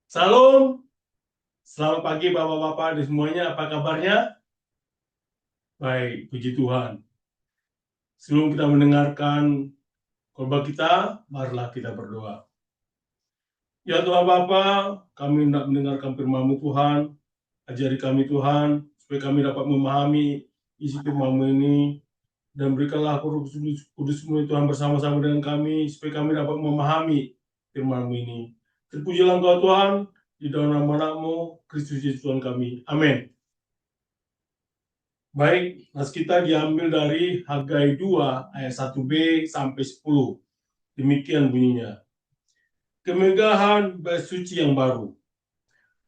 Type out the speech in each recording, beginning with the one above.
Salam, selamat pagi Bapak-Bapak dan semuanya, apa kabarnya? Baik, puji Tuhan. Sebelum kita mendengarkan khotbah kita, marilah kita berdoa. Ya Tuhan Bapa, kami hendak mendengarkan firman-Mu Tuhan, ajari kami Tuhan, supaya kami dapat memahami isi firman-Mu ini, dan berikanlah Roh Kudus-Mu Tuhan bersama-sama dengan kami, supaya kami dapat memahami firman-Mu ini. Terpujilah Engkau Tuhan, di dalam nama Anak-Mu, Kristus Yesus Tuhan kami. Amin. Baik, nas kita diambil dari Hagai 2 ayat 1b sampai 10. Demikian bunyinya. Kemegahan bait suci yang baru.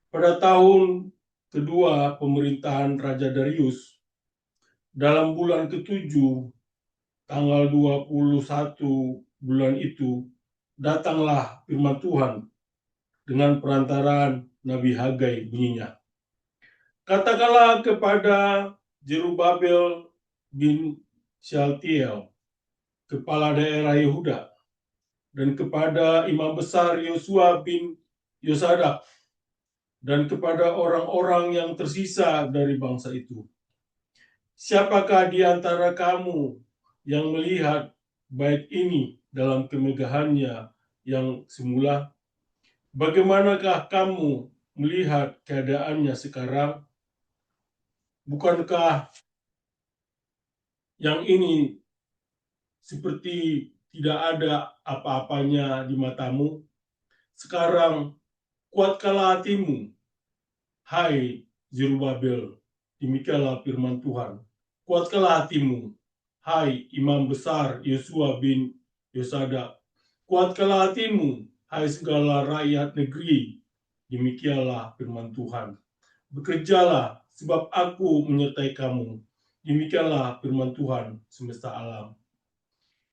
Pada tahun kedua pemerintahan Raja Darius, dalam bulan ke-7, tanggal 21 bulan itu, datanglah firman Tuhan dengan perantaraan Nabi Hagai bunyinya. Katakanlah kepada Zerubabel bin Syaltiel, kepala daerah Yehuda, dan kepada imam besar Yosua bin Yosadak, dan kepada orang-orang yang tersisa dari bangsa itu. Siapakah di antara kamu yang melihat bait ini dalam kemegahannya yang semula? Bagaimanakah kamu melihat keadaannya sekarang? Bukankah yang ini seperti tidak ada apa-apanya di matamu? Sekarang kuatkanlah hatimu, hai Zerubabel, demikianlah firman Tuhan. Kuatkanlah hatimu, hai imam besar Yosua bin Yosadak. Kuatkanlah hatimu, hai segala rakyat negeri, demikianlah firman Tuhan. Bekerjalah, sebab aku menyertai kamu. Demikianlah firman Tuhan semesta alam.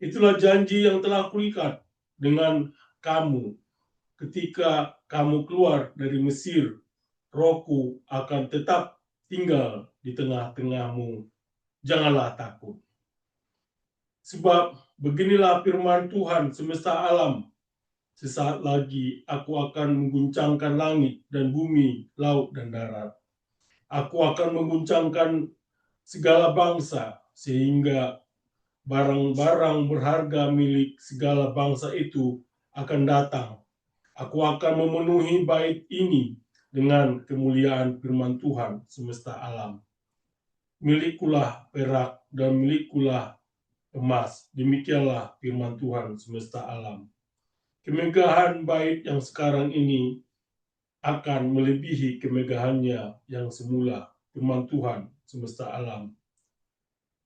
Itulah janji yang telah kuikat dengan kamu ketika kamu keluar dari Mesir. Rohku akan tetap tinggal di tengah-tengahmu. Janganlah takut. Sebab beginilah firman Tuhan semesta alam. Sesaat lagi aku akan mengguncangkan langit dan bumi, laut dan darat. Aku akan mengguncangkan segala bangsa, sehingga barang-barang berharga milik segala bangsa itu akan datang. Aku akan memenuhi bait ini dengan kemuliaan firman Tuhan semesta alam. Milikkulah perak dan milikkulah emas. Demikianlah firman Tuhan semesta alam. Kemegahan bait yang sekarang ini akan melebihi kemegahannya yang semula, firman Tuhan semesta alam.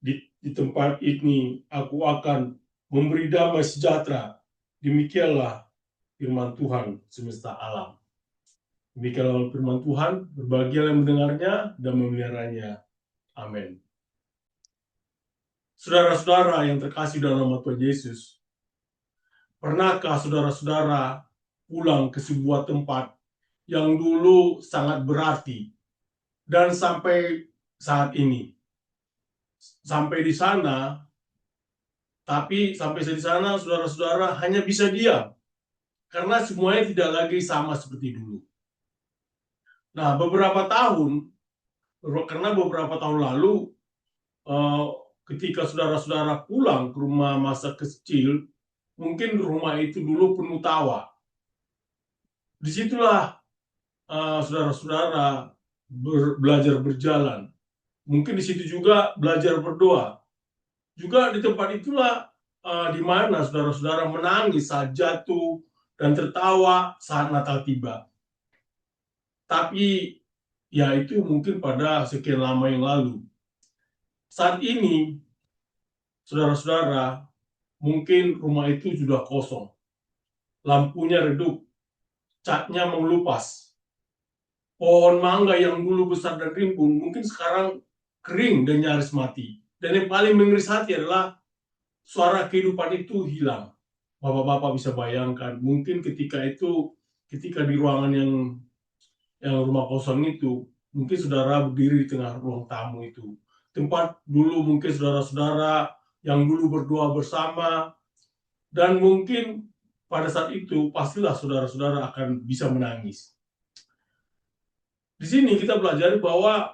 Di tempat ini aku akan memberi damai sejahtera. Demikianlah firman Tuhan semesta alam. Demikianlah firman Tuhan, berbahagia yang mendengarnya dan memeliharanya. Amin. Saudara-saudara yang terkasih dalam nama Tuhan Yesus, pernahkah saudara-saudara pulang ke sebuah tempat yang dulu sangat berarti dan sampai saat ini? Sampai di sana, tapi sampai di sana saudara-saudara hanya bisa diam karena semuanya tidak lagi sama seperti dulu. Nah, karena beberapa tahun lalu, ketika saudara-saudara pulang ke rumah masa kecil, mungkin rumah itu dulu penuh tawa. Disitulah saudara-saudara belajar berjalan. Mungkin di situ juga belajar berdoa. Juga di tempat itulah di mana saudara-saudara menangis saat jatuh dan tertawa saat Natal tiba. Tapi ya itu mungkin pada sekian lama yang lalu. Saat ini, saudara-saudara, mungkin rumah itu sudah kosong. Lampunya redup, catnya mengelupas. Pohon mangga yang dulu besar dan rimbun mungkin sekarang kering dan nyaris mati. Dan yang paling mengiris hati adalah suara kehidupan itu hilang. Bapak-bapak bisa bayangkan, mungkin ketika di ruangan yang rumah kosong itu, mungkin saudara berdiri di tengah ruang tamu itu. Tempat dulu mungkin saudara-saudara yang dulu berdoa bersama, dan mungkin pada saat itu pastilah saudara-saudara akan bisa menangis. Di sini kita belajar bahwa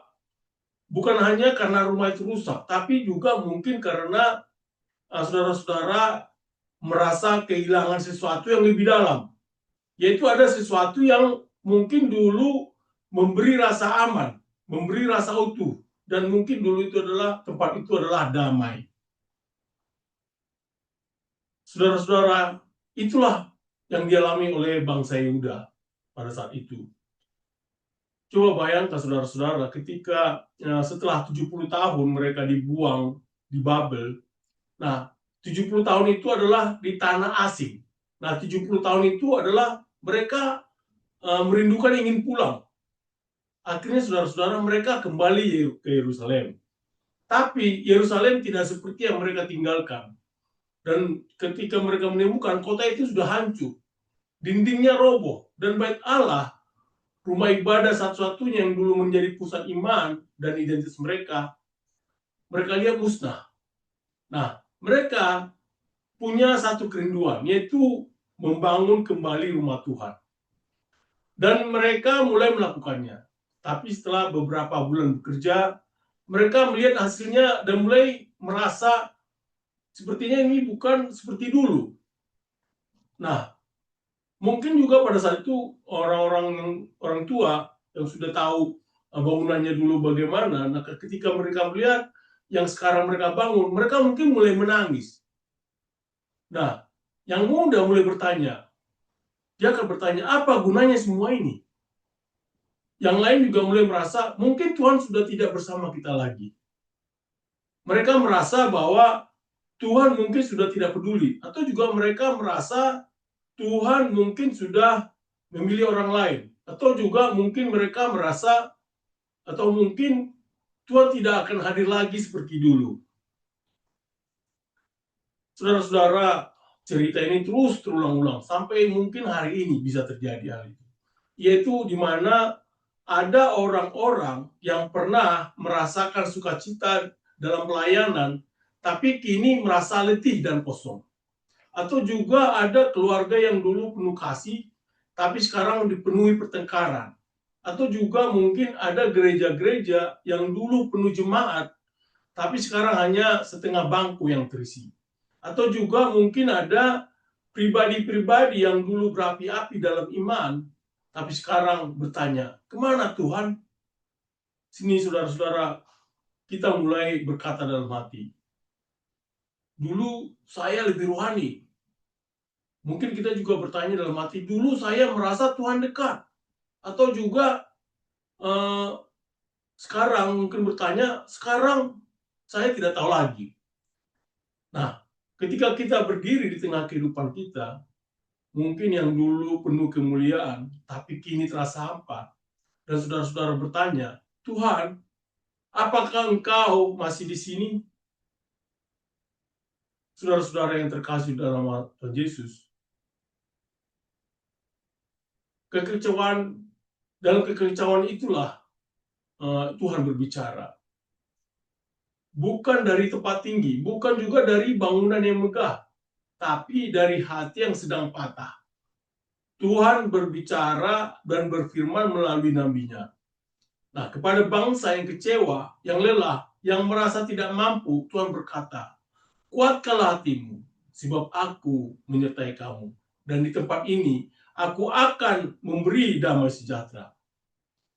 bukan hanya karena rumah itu rusak, tapi juga mungkin karena saudara-saudara merasa kehilangan sesuatu yang lebih dalam, yaitu ada sesuatu yang mungkin dulu memberi rasa aman, memberi rasa utuh, dan mungkin dulu itu adalah tempat itu adalah damai. Saudara-saudara, itulah yang dialami oleh bangsa Yehuda pada saat itu. Coba bayangkan saudara-saudara, ketika setelah 70 tahun mereka dibuang di Babel. Nah, 70 tahun itu adalah di tanah asing. Nah, 70 tahun itu adalah mereka merindukan ingin pulang. Akhirnya saudara-saudara mereka kembali ke Yerusalem. Tapi Yerusalem tidak seperti yang mereka tinggalkan. Dan ketika mereka menemukan kota itu sudah hancur. Dindingnya roboh. Dan bait Allah, rumah ibadah satu-satunya yang dulu menjadi pusat iman dan identitas mereka lihat musnah. Nah, mereka punya satu kerinduan, yaitu membangun kembali rumah Tuhan. Dan mereka mulai melakukannya. Tapi setelah beberapa bulan bekerja, mereka melihat hasilnya dan mulai merasa sepertinya ini bukan seperti dulu. Nah, mungkin juga pada saat itu orang tua yang sudah tahu bangunannya dulu bagaimana, nah ketika mereka melihat yang sekarang mereka bangun, mereka mungkin mulai menangis. Nah, yang muda mulai bertanya, dia akan bertanya, apa gunanya semua ini? Yang lain juga mulai merasa, mungkin Tuhan sudah tidak bersama kita lagi. Mereka merasa bahwa Tuhan mungkin sudah tidak peduli, atau juga mereka merasa Tuhan mungkin sudah memilih orang lain, atau juga mungkin mereka merasa, atau mungkin Tuhan tidak akan hadir lagi seperti dulu. Saudara-saudara, cerita ini terus terulang-ulang sampai mungkin hari ini bisa terjadi hal itu. Yaitu di mana ada orang-orang yang pernah merasakan sukacita dalam pelayanan, tapi kini merasa letih dan kosong. Atau juga ada keluarga yang dulu penuh kasih, tapi sekarang dipenuhi pertengkaran. Atau juga mungkin ada gereja-gereja yang dulu penuh jemaat, tapi sekarang hanya setengah bangku yang terisi. Atau juga mungkin ada pribadi-pribadi yang dulu berapi-api dalam iman, tapi sekarang bertanya, kemana Tuhan? Sini saudara-saudara, kita mulai berkata dalam hati, dulu saya lebih rohani. Mungkin kita juga bertanya dalam hati, dulu saya merasa Tuhan dekat. Atau juga sekarang mungkin bertanya, sekarang saya tidak tahu lagi. Nah, ketika kita berdiri di tengah kehidupan kita, mungkin yang dulu penuh kemuliaan, tapi kini terasa hampa. Dan saudara-saudara bertanya, Tuhan, apakah Engkau masih di sini? Saudara-saudara yang terkasih dalam Tuhan Yesus, dalam kekecewaan itulah Tuhan berbicara. Bukan dari tempat tinggi, bukan juga dari bangunan yang megah, tapi dari hati yang sedang patah. Tuhan berbicara dan berfirman melalui nabinya. Nah, kepada bangsa yang kecewa, yang lelah, yang merasa tidak mampu, Tuhan berkata, kuatkanlah hatimu, sebab aku menyertai kamu. Dan di tempat ini, aku akan memberi damai sejahtera.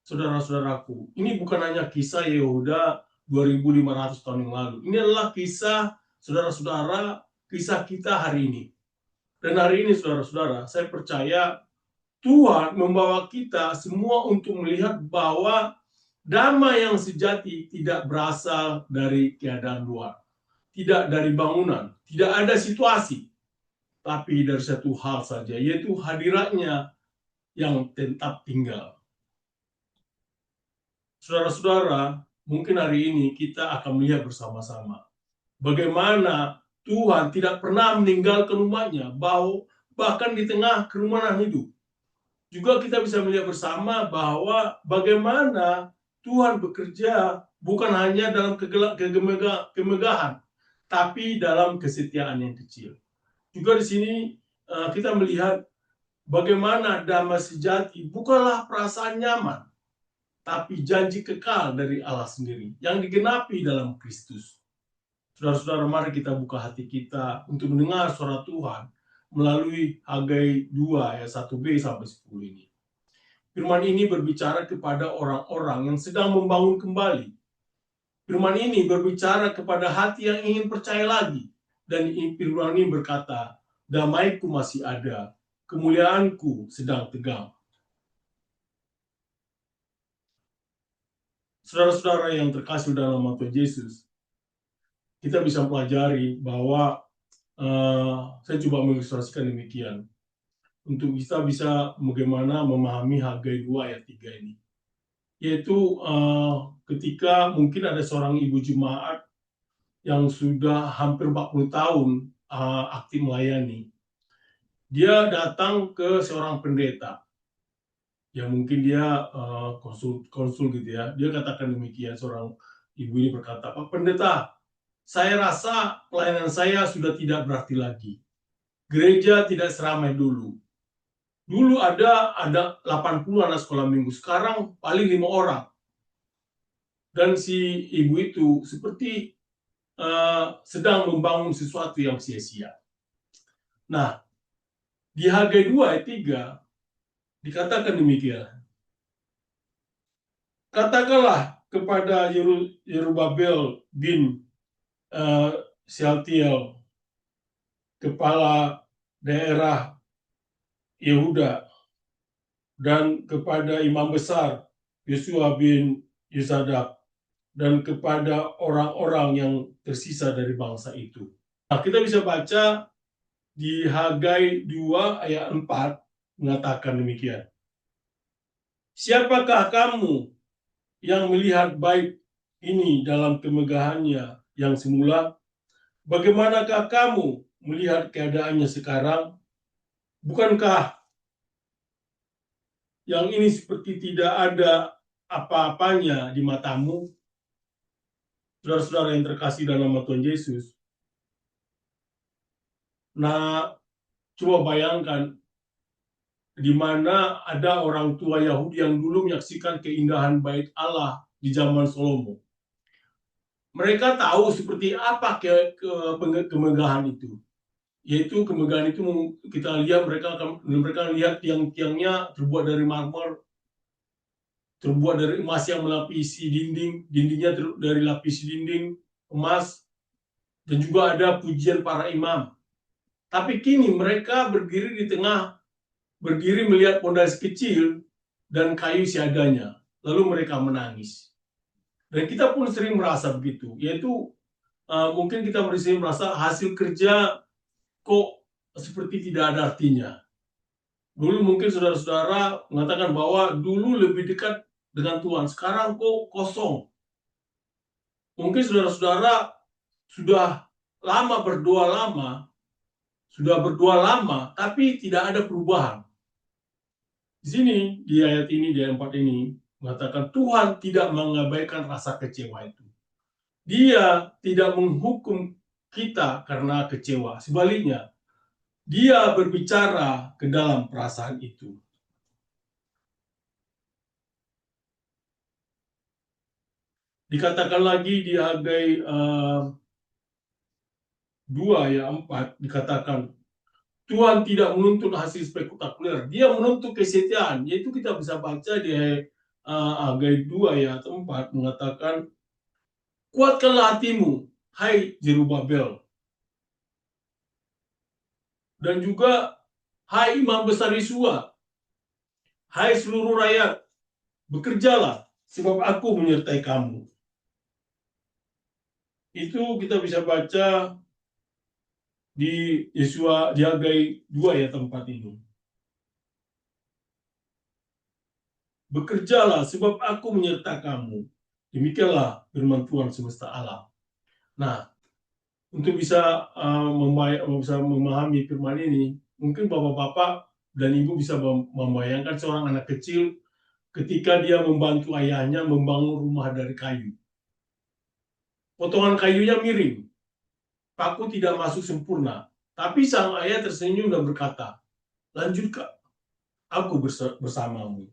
Saudara-saudaraku, ini bukan hanya kisah Yehuda 2500 tahun yang lalu. Ini adalah kisah saudara-saudara, kisah kita hari ini. Dan hari ini saudara-saudara, saya percaya Tuhan membawa kita semua untuk melihat bahwa damai yang sejati tidak berasal dari keadaan luar. Tidak dari bangunan, tidak ada situasi. Tapi dari satu hal saja, yaitu hadiratnya yang tetap tinggal. Saudara-saudara, mungkin hari ini kita akan melihat bersama-sama bagaimana Tuhan tidak pernah meninggalkan umatnya, bahkan di tengah kerumunan hidup. Juga kita bisa melihat bersama bahwa bagaimana Tuhan bekerja bukan hanya dalam kemegahan, tapi dalam kesetiaan yang kecil. Juga di sini kita melihat bagaimana damai sejati bukanlah perasaan nyaman, tapi janji kekal dari Allah sendiri yang digenapi dalam Kristus. Saudara-saudara, mari kita buka hati kita untuk mendengar suara Tuhan melalui Hagai 2 ayat 1b sampai 10 ini. Firman ini berbicara kepada orang-orang yang sedang membangun kembali. Firman ini berbicara kepada hati yang ingin percaya lagi. Dan firman ini berkata, damaiku masih ada, kemuliaanku sedang tegang. Saudara-saudara yang terkasih dalam nama Tuhan Yesus, kita bisa pelajari bahwa saya coba mengilustrasikan demikian. Untuk kita bisa bagaimana memahami Hagai 2 ayat 3 ini. Yaitu ketika mungkin ada seorang ibu jemaat yang sudah hampir 40 tahun aktif melayani. Dia datang ke seorang pendeta. Ya mungkin dia konsul gitu ya. Dia katakan demikian, seorang ibu ini berkata, Pak Pendeta, saya rasa pelayanan saya sudah tidak berarti lagi. Gereja tidak seramai dulu. Dulu ada 80 anak sekolah minggu, sekarang paling 5 orang. Dan si ibu itu seperti sedang membangun sesuatu yang sia-sia. Nah, di Hagai 2 ayat 3 dikatakan demikian. Katakanlah kepada Yerubabel bin Shealtiel, kepala daerah Yehuda, dan kepada imam besar Yosua bin Yosadak, dan kepada orang-orang yang tersisa dari bangsa itu. Nah, kita bisa baca di Hagai 2 ayat 4 mengatakan demikian. Siapakah kamu yang melihat baik ini dalam kemegahannya yang semula? Bagaimanakah kamu melihat keadaannya sekarang? Bukankah yang ini seperti tidak ada apa-apanya di matamu? Saudara-saudara yang terkasih dalam nama Tuhan Yesus. Nah, coba bayangkan di mana ada orang tua Yahudi yang dulu menyaksikan keindahan bait Allah di zaman Salomo. Mereka tahu seperti apa kemegahan itu. Yaitu kemegahan itu kita lihat mereka lihat tiang-tiangnya terbuat dari marmer, terbuat dari emas yang melapisi dinding, dindingnya dari lapis dinding emas, dan juga ada pujian para imam. Tapi kini mereka berdiri melihat pondasi kecil dan kayu seadanya, lalu mereka menangis. Dan kita pun sering merasa begitu, yaitu mungkin kita sering merasa hasil kerja kok seperti tidak ada artinya. Dulu mungkin saudara-saudara mengatakan bahwa dulu lebih dekat dengan Tuhan, sekarang kok kosong. Mungkin saudara-saudara sudah berdoa lama, tapi tidak ada perubahan. Di sini, di ayat ini, di ayat 4 ini, mengatakan Tuhan tidak mengabaikan rasa kecewa itu. Dia tidak menghukum kita karena kecewa. Sebaliknya, dia berbicara ke dalam perasaan itu. Dikatakan lagi di Hagai 2 ayat 4, dikatakan Tuhan tidak menuntut hasil spektakuler, dia menuntut kesetiaan. Yaitu kita bisa baca di Hagai 2 ayat 4 mengatakan, kuatkanlah hatimu, hai Jerubabel. Dan juga, hai imam besar Yosua, hai seluruh rakyat, bekerjalah, sebab aku menyertai kamu. Itu kita bisa baca di Yosua, di Hagai 2 ayat 4 ini. Bekerjalah, sebab aku menyertai kamu. Demikianlah firman Tuhan semesta alam. Nah, untuk bisa memahami firman ini, mungkin bapak-bapak dan ibu bisa membayangkan seorang anak kecil ketika dia membantu ayahnya membangun rumah dari kayu. Potongan kayunya miring, paku tidak masuk sempurna, tapi sang ayah tersenyum dan berkata, lanjut Kak, aku bersamamu.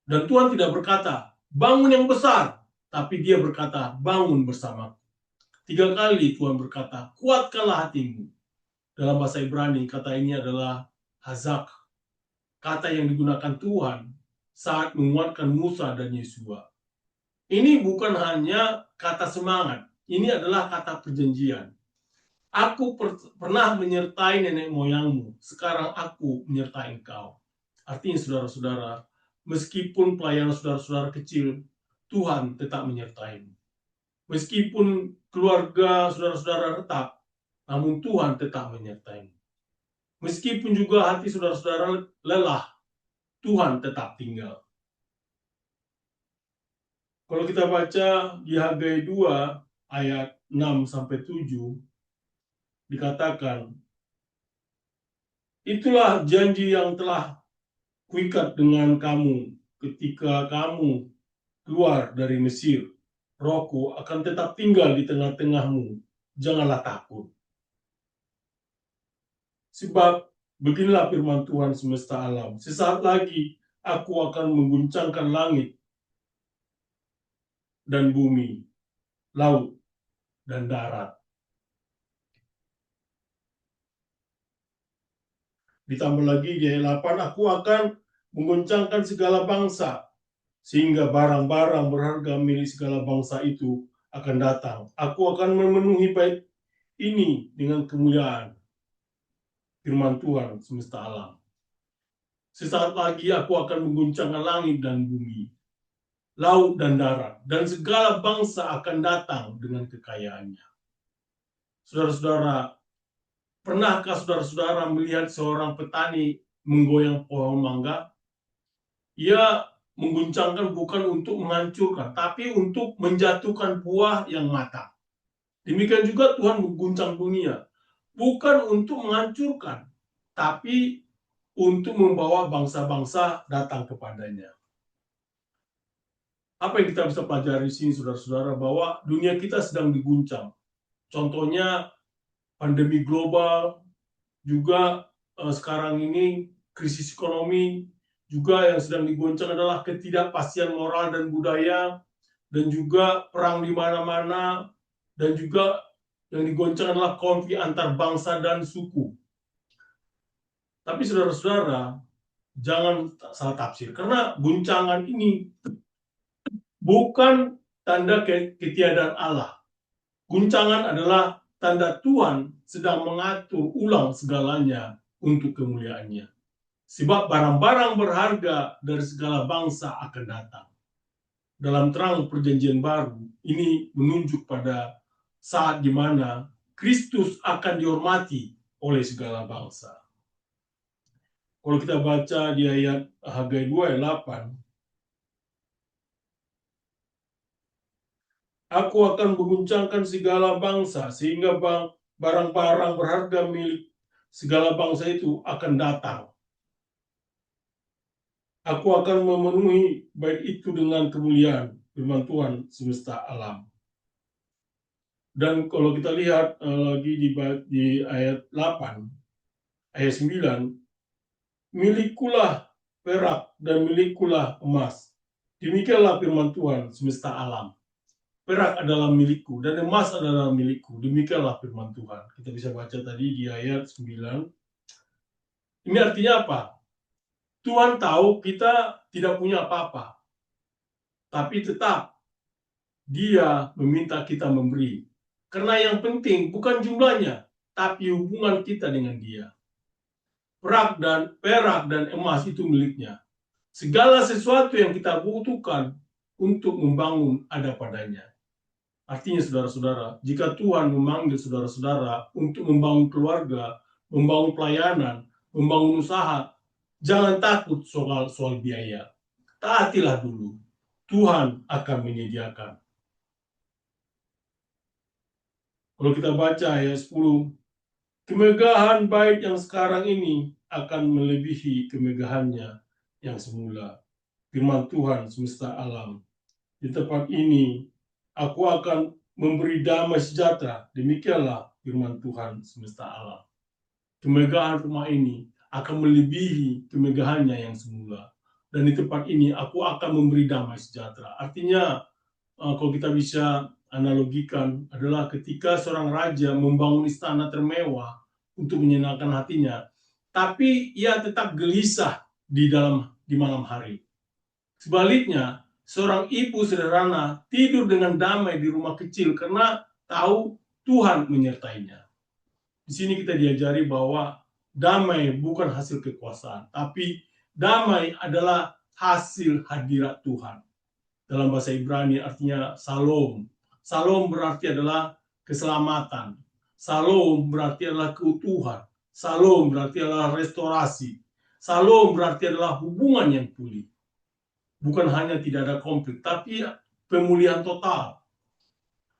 Dan Tuhan tidak berkata, bangun yang besar, tapi dia berkata, bangun bersama. 3 kali Tuhan berkata, kuatkanlah hatimu. Dalam bahasa Ibrani, kata ini adalah hazak. Kata yang digunakan Tuhan saat menguatkan Musa dan Yesua. Ini bukan hanya kata semangat, ini adalah kata perjanjian. Aku pernah menyertai nenek moyangmu, sekarang aku menyertai engkau. Artinya saudara-saudara, meskipun pelayanan saudara-saudara kecil, Tuhan tetap menyertai. Meskipun keluarga saudara-saudara retak, namun Tuhan tetap menyertai. Meskipun juga hati saudara-saudara lelah, Tuhan tetap tinggal. Kalau kita baca di Hagai 2 ayat 6-7, dikatakan, itulah janji yang telah kuikat dengan kamu ketika kamu keluar dari Mesir. Rohku akan tetap tinggal di tengah-tengahmu. Janganlah takut. Sebab beginilah firman Tuhan semesta alam. Sesaat lagi aku akan mengguncangkan langit dan bumi, laut dan darat. Ditambah lagi di ayat 8, aku akan mengguncangkan segala bangsa, sehingga barang-barang berharga milik segala bangsa itu akan datang. Aku akan memenuhi bait ini dengan kemuliaan. Firman Tuhan semesta alam. Sesaat lagi aku akan mengguncangkan langit dan bumi, laut dan darat, dan segala bangsa akan datang dengan kekayaannya. Saudara-saudara, pernahkah saudara-saudara melihat seorang petani menggoyang pohon mangga? Ia mengguncangkan bukan untuk menghancurkan, tapi untuk menjatuhkan buah yang matang. Demikian juga Tuhan mengguncang dunia, bukan untuk menghancurkan, tapi untuk membawa bangsa-bangsa datang kepadanya. Apa yang kita bisa pelajari di sini, saudara-saudara, bahwa dunia kita sedang diguncang. Contohnya pandemi global, juga sekarang ini krisis ekonomi, juga yang sedang digoncang adalah ketidakpastian moral dan budaya, dan juga perang di mana-mana, dan juga yang digoncang adalah konflik antar bangsa dan suku. Tapi saudara-saudara, jangan salah tafsir, karena guncangan ini bukan tanda ketiadaan Allah. Guncangan adalah tanda Tuhan sedang mengatur ulang segalanya untuk kemuliaannya. Sebab barang-barang berharga dari segala bangsa akan datang. Dalam terang perjanjian baru, ini menunjuk pada saat di mana Kristus akan dihormati oleh segala bangsa. Kalau kita baca di ayat Hagai 2 ayat 8, aku akan mengguncangkan segala bangsa, sehingga barang-barang berharga milik segala bangsa itu akan datang. Aku akan memenuhi bait itu dengan kemuliaan, firman Tuhan semesta alam. Dan kalau kita lihat lagi di ayat 8, ayat 9, milikulah perak dan milikulah emas. Demikianlah firman Tuhan semesta alam. Perak adalah milikku dan emas adalah milikku. Demikianlah firman Tuhan. Kita bisa baca tadi di ayat 9. Ini artinya apa? Tuhan tahu kita tidak punya apa-apa, tapi tetap Dia meminta kita memberi. Karena yang penting bukan jumlahnya, tapi hubungan kita dengan Dia. Perak dan emas itu miliknya. Segala sesuatu yang kita butuhkan untuk membangun ada padanya. Artinya saudara-saudara, jika Tuhan memanggil saudara-saudara untuk membangun keluarga, membangun pelayanan, membangun usaha, jangan takut soal biaya. Taatilah dulu. Tuhan akan menyediakan. Kalau kita baca ayat 10, kemegahan bait yang sekarang ini akan melebihi kemegahannya yang semula. Firman Tuhan semesta alam. Di tempat ini, aku akan memberi damai sejahtera. Demikianlah firman Tuhan semesta alam. Kemegahan rumah ini akan melebihi kemegahannya yang semula. dan di tempat ini aku akan memberi damai sejahtera. Artinya, kalau kita bisa analogikan adalah ketika seorang raja membangun istana termewah untuk menyenangkan hatinya, tapi ia tetap gelisah di malam hari. Sebaliknya, seorang ibu sederhana tidur dengan damai di rumah kecil karena tahu Tuhan menyertainya. Di sini kita diajari bahwa damai bukan hasil kekuasaan, tapi damai adalah hasil hadirat Tuhan. Dalam bahasa Ibrani artinya salom. Salom berarti adalah keselamatan. Salom berarti adalah keutuhan. Salom berarti adalah restorasi. Salom berarti adalah hubungan yang pulih. Bukan hanya tidak ada konflik, tapi pemulihan total.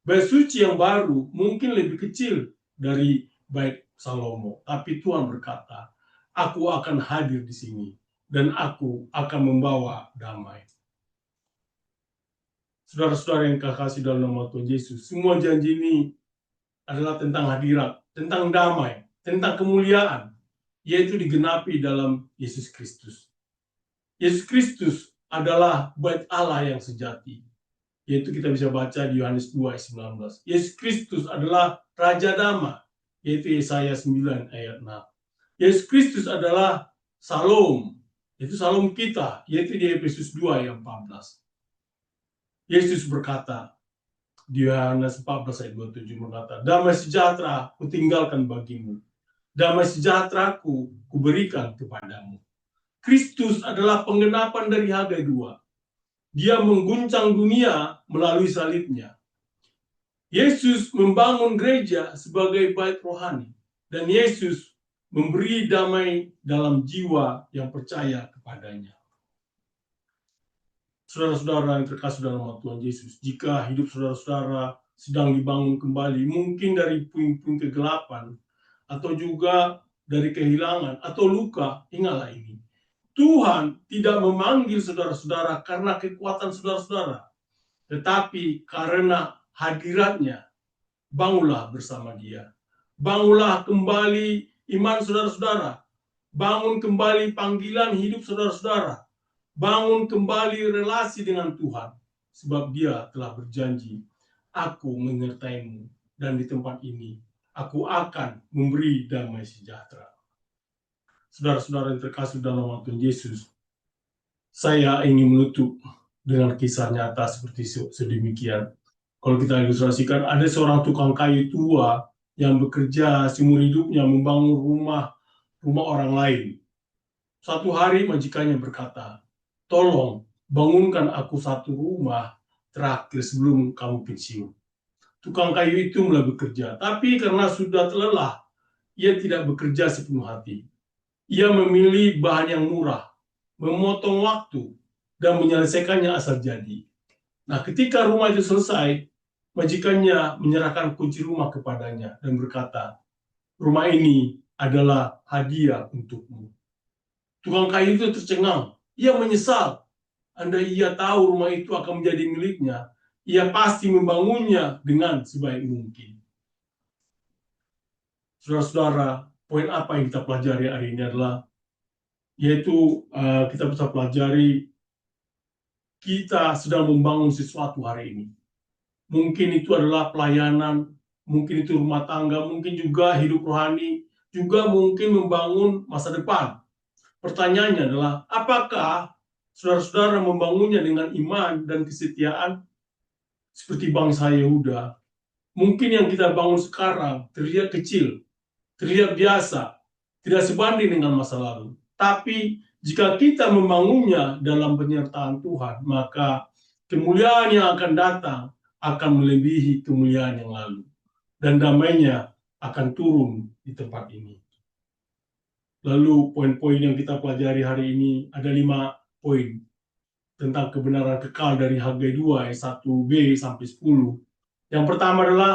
Bait suci yang baru mungkin lebih kecil dari bait Salomo, tapi Tuhan berkata, aku akan hadir di sini dan aku akan membawa damai. Saudara-saudara yang kekasih dalam nama Tuhan Yesus, semua janji ini adalah tentang hadirat, tentang damai, tentang kemuliaan, yaitu digenapi dalam Yesus Kristus. Yesus Kristus adalah bait Allah yang sejati, yaitu kita bisa baca di Yohanes 2 ayat 19. Yesus Kristus adalah Raja Damai, yaitu Yesaya 9 ayat 6. Yesus Kristus adalah Salom, yaitu Salom kita, yaitu di Efesus 2 ayat 14. Yesus berkata di Yohanes 14 ayat 27 berkata, damai sejahtera kutinggalkan bagimu, damai sejahteraku kuberikan kepadamu. Kristus adalah penggenapan dari Hagai 2. Dia mengguncang dunia melalui salibnya. Yesus membangun gereja sebagai bait rohani. Dan Yesus memberi damai dalam jiwa yang percaya kepadanya. Saudara-saudara yang terkasih dalam nama Tuhan Yesus, jika hidup saudara-saudara sedang dibangun kembali, mungkin dari puing-puing kegelapan, atau juga dari kehilangan, atau luka, ingatlah ini. Tuhan tidak memanggil saudara-saudara karena kekuatan saudara-saudara, tetapi karena hadiratnya. Bangunlah bersama dia. Bangunlah kembali iman saudara-saudara. Bangun kembali panggilan hidup saudara-saudara. Bangun kembali relasi dengan Tuhan. Sebab dia telah berjanji, aku menyertaimu, dan di tempat ini aku akan memberi damai sejahtera. Saudara-saudara yang terkasih dalam nama Tuhan Yesus, saya ingin menutup dengan kisah nyata seperti sedemikian. Kalau kita ilustrasikan, ada seorang tukang kayu tua yang bekerja seumur hidupnya membangun rumah orang lain. Suatu hari majikannya berkata, tolong bangunkan aku satu rumah terakhir sebelum kamu pensiun. Tukang kayu itu mulai bekerja, tapi karena sudah terlelah, ia tidak bekerja sepenuh hati. Ia memilih bahan yang murah, memotong waktu, dan menyelesaikannya asal jadi. Nah, ketika rumah itu selesai, majikannya menyerahkan kunci rumah kepadanya dan berkata, rumah ini adalah hadiah untukmu. Tukang kayu itu tercengang. Ia menyesal. Andai ia tahu rumah itu akan menjadi miliknya, ia pasti membangunnya dengan sebaik mungkin. Saudara-saudara, poin apa yang kita pelajari hari ini adalah, yaitu kita bisa pelajari kita sedang membangun sesuatu hari ini. Mungkin itu adalah pelayanan, mungkin itu rumah tangga, mungkin juga hidup rohani, juga mungkin membangun masa depan. Pertanyaannya adalah, apakah saudara-saudara membangunnya dengan iman dan kesetiaan seperti bangsa Yehuda? Mungkin yang kita bangun sekarang terlihat kecil, terlihat biasa, tidak sebanding dengan masa lalu. Tapi jika kita membangunnya dalam penyertaan Tuhan, maka kemuliaan yang akan datang akan melebihi kemuliaan yang lalu. Dan damainya akan turun di tempat ini. Lalu poin-poin yang kita pelajari hari ini ada 5 poin tentang kebenaran kekal dari Hagai 2 ayat 1b sampai 10. Yang pertama adalah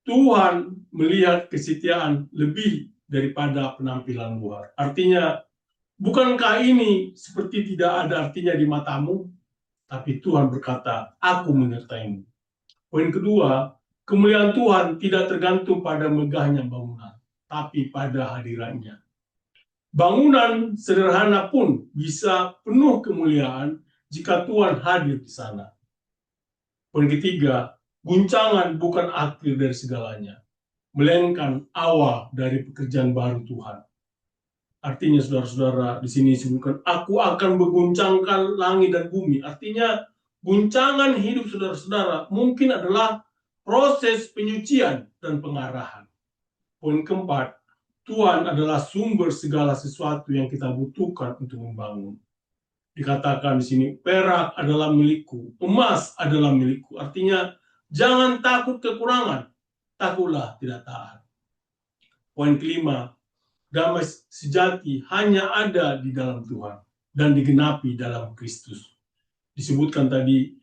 Tuhan melihat kesetiaan lebih daripada penampilan luar. Artinya, bukankah ini seperti tidak ada artinya di matamu? Tapi Tuhan berkata, aku menyertaimu. Poin kedua, kemuliaan Tuhan tidak tergantung pada megahnya bangunan, tapi pada hadirannya. Bangunan sederhana pun bisa penuh kemuliaan jika Tuhan hadir di sana. Poin ketiga, guncangan bukan akhir dari segalanya, melainkan awal dari pekerjaan baru Tuhan. Artinya saudara-saudara, di sini disebutkan, aku akan mengguncangkan langit dan bumi. Artinya, guncangan hidup saudara-saudara mungkin adalah proses penyucian dan pengarahan. Poin keempat, Tuhan adalah sumber segala sesuatu yang kita butuhkan untuk membangun. Dikatakan di sini, perak adalah milikku, emas adalah milikku. Artinya, jangan takut kekurangan, takutlah tidak taat. Poin kelima, damai sejati hanya ada di dalam Tuhan dan digenapi dalam Kristus. Disebutkan tadi,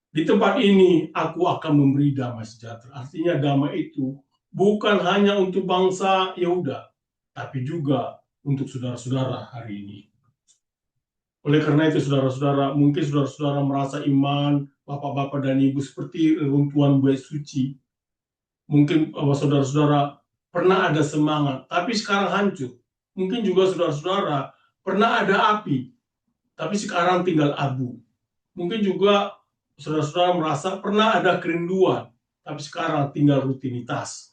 di tempat ini aku akan memberi damai sejahtera. Artinya damai itu bukan hanya untuk bangsa Yehuda, tapi juga untuk saudara-saudara hari ini. Oleh karena itu saudara-saudara, mungkin saudara-saudara merasa iman bapak-bapak dan ibu seperti runtuhan bait suci. Mungkin saudara-saudara pernah ada semangat, tapi sekarang hancur. Mungkin juga saudara-saudara pernah ada api, tapi sekarang tinggal abu. Mungkin juga saudara-saudara merasa pernah ada kerinduan, tapi sekarang tinggal rutinitas.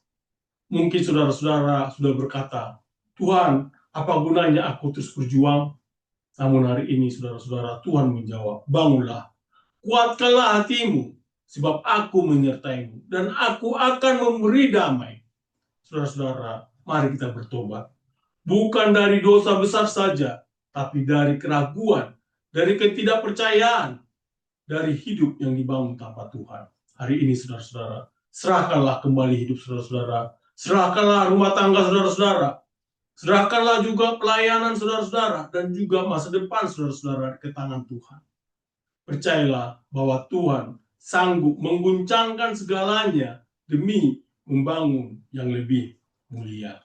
Mungkin saudara-saudara sudah berkata, Tuhan, apa gunanya aku terus berjuang? Namun hari ini saudara-saudara, Tuhan menjawab, bangunlah, kuatkanlah hatimu, sebab aku menyertaimu, dan aku akan memberi damai. Saudara-saudara, mari kita bertobat. Bukan dari dosa besar saja, tapi dari keraguan, dari ketidakpercayaan, dari hidup yang dibangun tanpa Tuhan. Hari ini saudara-saudara, serahkanlah kembali hidup saudara-saudara, serahkanlah rumah tangga saudara-saudara, serahkanlah juga pelayanan saudara-saudara, dan juga masa depan saudara-saudara ke tangan Tuhan. Percayalah bahwa Tuhan sanggup mengguncangkan segalanya demi membangun yang lebih mulia.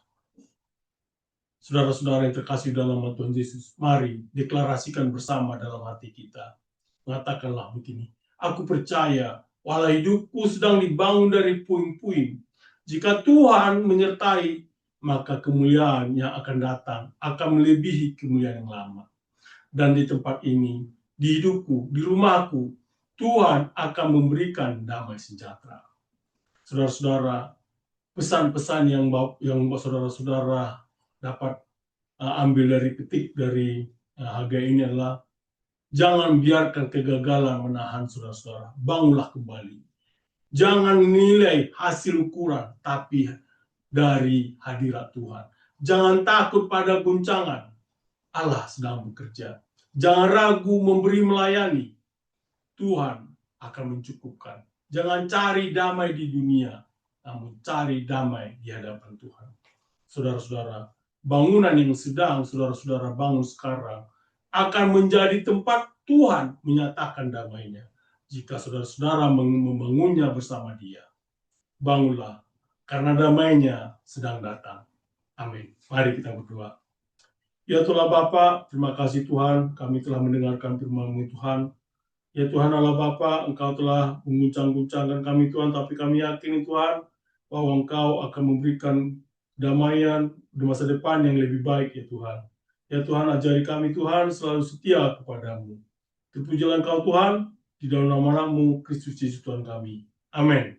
Saudara-saudara yang terkasih dalam nama Tuhan Yesus, mari deklarasikan bersama dalam hati kita. Mengatakanlah begini, aku percaya walau hidupku sedang dibangun dari puing-puing, jika Tuhan menyertai, maka kemuliaan yang akan datang akan melebihi kemuliaan yang lama. Dan di tempat ini, di hidupku, di rumahku, Tuhan akan memberikan damai sejahtera. Saudara-saudara, pesan-pesan yang saudara-saudara dapat ambil dari petik dari Hagai ini adalah, jangan biarkan kegagalan menahan saudara-saudara. Bangunlah kembali. Jangan nilai hasil ukuran, tapi dari hadirat Tuhan. Jangan takut pada guncangan. Allah sedang bekerja. Jangan ragu memberi melayani. Tuhan akan mencukupkan. Jangan cari damai di dunia, namun cari damai di hadapan Tuhan. Saudara-saudara, bangunan yang sedang saudara-saudara bangun sekarang akan menjadi tempat Tuhan menyatakan damai-Nya jika saudara-saudara membangunnya bersama Dia. Bangunlah, karena damai-Nya sedang datang. Amin. Mari kita berdoa. Ya Tuhan Bapa, terima kasih Tuhan, kami telah mendengarkan firman-Mu Tuhan. Ya Tuhan Allah Bapa, Engkau telah mengguncang-guncangkan kami Tuhan, tapi kami yakin Tuhan, bahwa Engkau akan memberikan damaian di masa depan yang lebih baik ya Tuhan. Ya Tuhan, ajari kami Tuhan selalu setia kepadamu. Terpujilah Engkau Tuhan, di dalam nama-Mu Kristus Yesus Tuhan kami. Amin.